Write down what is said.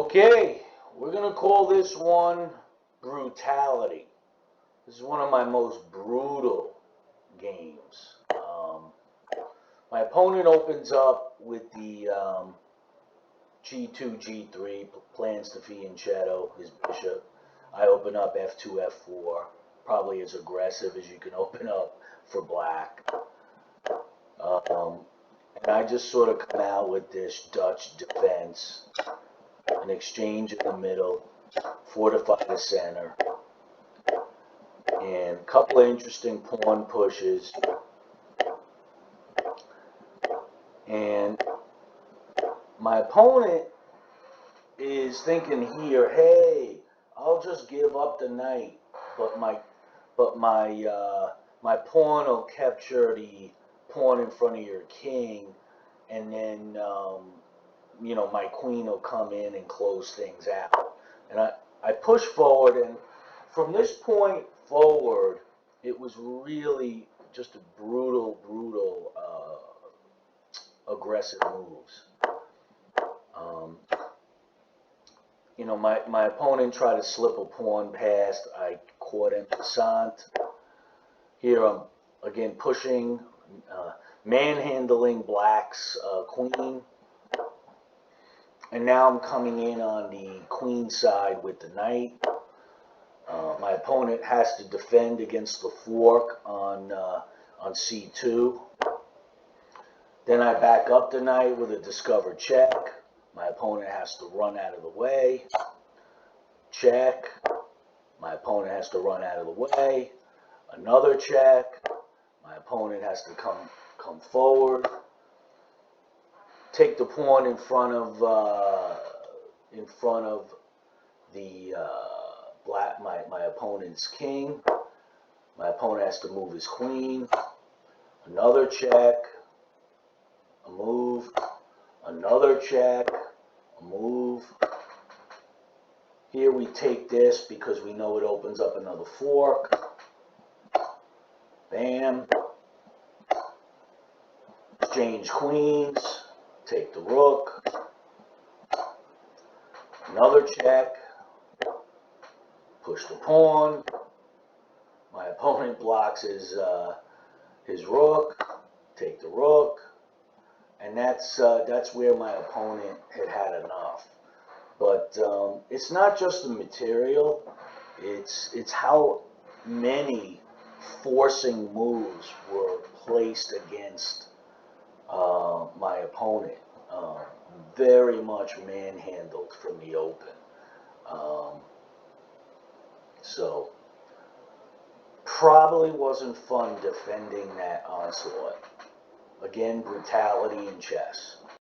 Okay, we're going to call this one Brutality. This is one of my most brutal games. My opponent opens up with the G2, G3, plans to fianchetto his bishop. I open up F2, F4, probably as aggressive as you can open up for black. And I just sort of come out with this Dutch defense, an exchange in the middle, fortify the center, and a couple of interesting pawn pushes. And my opponent is thinking here, hey, I'll just give up the knight, but my pawn will capture the pawn in front of your king, and then you know, my queen will come in and close things out. And I push forward, and from this point forward, it was really just a brutal aggressive moves. You know, my opponent tried to slip a pawn past. I caught en passant. Here I'm again pushing, manhandling black's queen. And now I'm coming in on the queen side with the knight. My opponent has to defend against the fork on C2. Then I back up the knight with a discovered check. My opponent has to run out of the way. Check. My opponent has to run out of the way. Another check. My opponent has to come forward. Take the pawn in front of the my opponent's king. My opponent has to move his queen. Another check. A move. Another check. A move. Here we take this because we know it opens up another fork. Bam. Exchange queens. Take the rook. Another check. Push the pawn. My opponent blocks his rook. Take the rook. And that's where my opponent had enough. But it's not just the material. It's how many forcing moves were placed against my opponent. Very much manhandled from the open. So probably wasn't fun defending that onslaught. Again, brutality in chess.